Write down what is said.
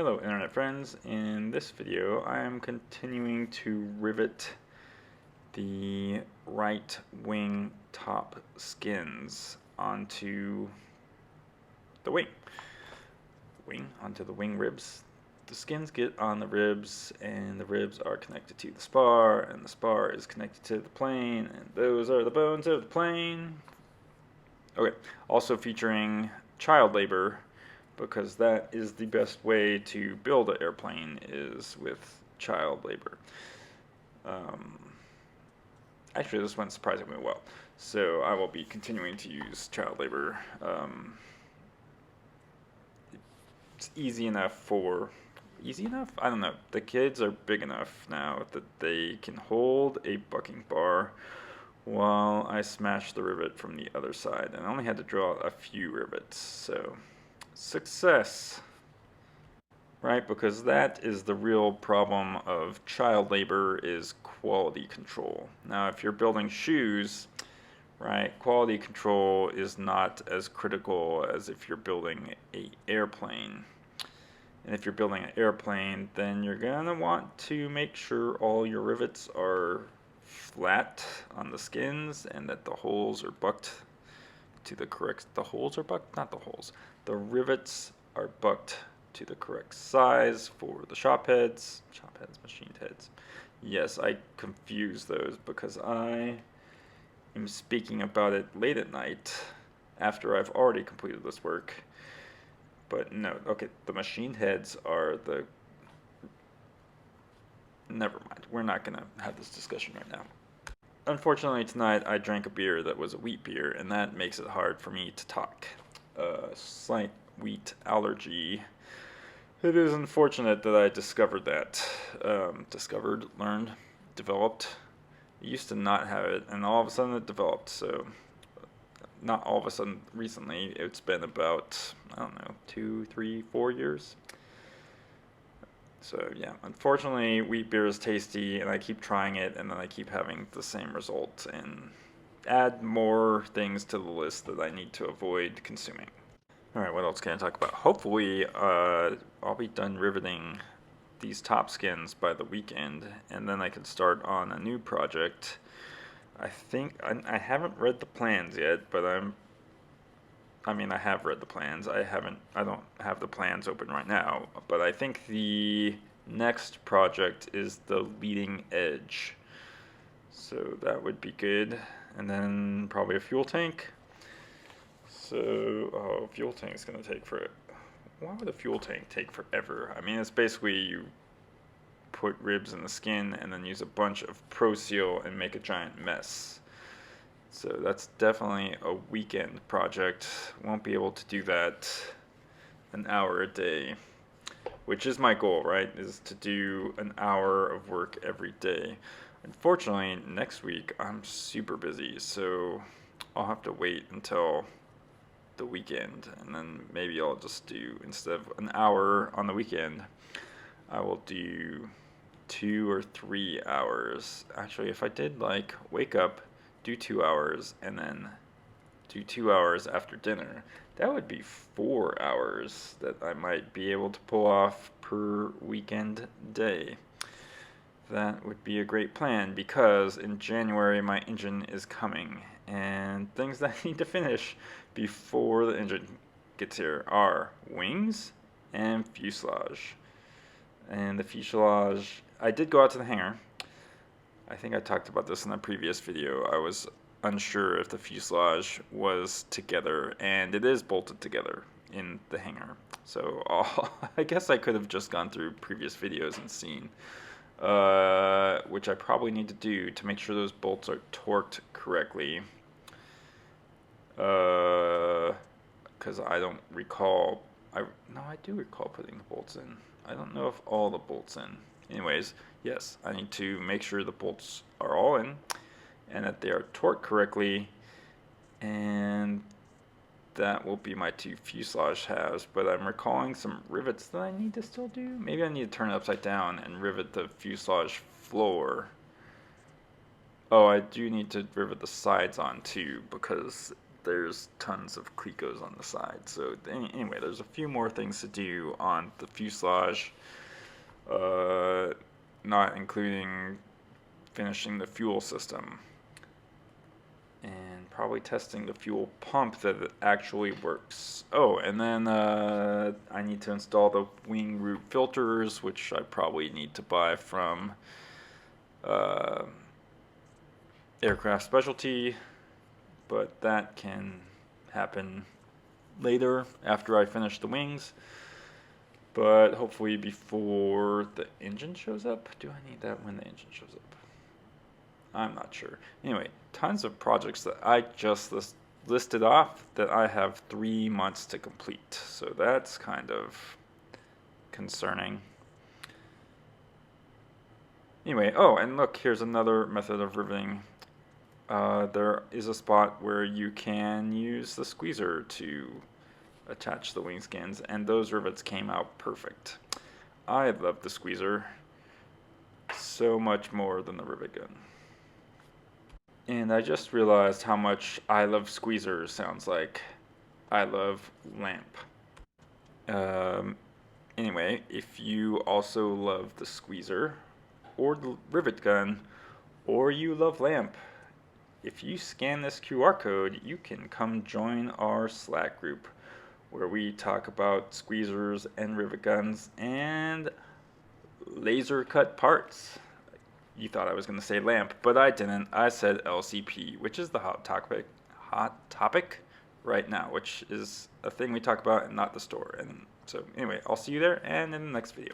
Hello internet friends, in this video I am continuing to rivet the right wing top skins onto the onto the wing ribs. The skins get on the ribs and the ribs are connected to the spar and the spar is connected to the plane and those are the bones of the plane. Okay, also featuring child labor, because that is the best way to build an airplane is with child labor. Actually, this went surprisingly well, so I will be continuing to use child labor. It's easy enough? I don't know. The kids are big enough now that they can hold a bucking bar while I smash the rivet from the other side. And I only had to draw a few rivets, so success. Right, because that is the real problem of child labor is quality control. Now, if you're building shoes, right, quality control is not as critical as if you're building an airplane. And if you're building an airplane, then you're gonna want to make sure all your rivets are flat on the skins and that the holes are bucked to the correct, the holes are bucked, not the holes. The rivets are bucked to the correct size for the shop heads, machined heads. Yes, I confuse those because I am speaking about it late at night after I've already completed this work. But no, okay, the machined heads are the... Never mind, we're not gonna have this discussion right now. Unfortunately tonight I drank a beer that was a wheat beer and that makes it hard for me to talk. Slight wheat allergy. It is unfortunate that I discovered that. Learned, developed. I used to not have it, and all of a sudden it developed. So, not all of a sudden recently. It's been about, I don't know, 2, 3, 4 years. So, yeah, unfortunately, wheat beer is tasty, and I keep trying it, and then I keep having the same result, and add more things to the list that I need to avoid consuming. Alright, what else can I talk about? Hopefully, I'll be done riveting these top skins by the weekend, and then I can start on a new project. I think, I haven't read the plans yet, but I mean, I have read the plans. I don't have the plans open right now, but I think the next project is the leading edge. So that would be good. And then probably a fuel tank. So, fuel tank is going to take why would a fuel tank take forever? I mean, it's basically you put ribs in the skin and then use a bunch of Pro Seal and make a giant mess. So that's definitely a weekend project. Won't be able to do that an hour a day, which is my goal, right? Is to do an hour of work every day. Unfortunately, next week I'm super busy, so I'll have to wait until the weekend, and then maybe I'll just do, instead of an hour on the weekend, I will do 2 or 3 hours. Actually, if I did like wake up, do 2 hours, and then do 2 hours after dinner, that would be 4 hours that I might be able to pull off per weekend day. That would be a great plan, because in January my engine is coming, and things that I need to finish before the engine gets here are wings and fuselage. And the fuselage, I did go out to the hangar. I think I talked about this in a previous video. I was unsure if the fuselage was together, and it is bolted together in the hangar. So I guess I could have just gone through previous videos and seen, which I probably need to do to make sure those bolts are torqued correctly. Because I don't recall, no, I do recall putting the bolts in. I don't know if all the bolts in. Anyways, yes, I need to make sure the bolts are all in and that they are torqued correctly, and that will be my 2 fuselage halves. But I'm recalling some rivets that I need to still do. Maybe I need to turn it upside down and rivet the fuselage floor. Oh, I do need to rivet the sides on too, because there's tons of clecos on the side. So anyway, there's a few more things to do on the fuselage, not including finishing the fuel system and probably testing the fuel pump that it actually works. Oh, and then I need to install the wing root filters, which I probably need to buy from Aircraft Specialty, but that can happen later after I finish the wings, but hopefully before the engine shows up. Do I need that when the engine shows up? I'm not sure. Anyway, tons of projects that I just listed off that I have 3 months to complete, so that's kind of concerning. Anyway, oh, and look, here's another method of riveting. There is a spot where you can use the squeezer to attach the wing skins, and those rivets came out perfect. I love the squeezer so much more than the rivet gun. And I just realized how much I love squeezer sounds like I love lamp. Anyway, if you also love the squeezer or the rivet gun, or you love lamp, if you scan this QR code, you can come join our Slack group where we talk about squeezers and rivet guns and laser cut parts. You thought I was going to say lamp, but I didn't. I said LCP, which is the hot topic right now, which is a thing we talk about and not the store. And so anyway, I'll see you there and in the next video.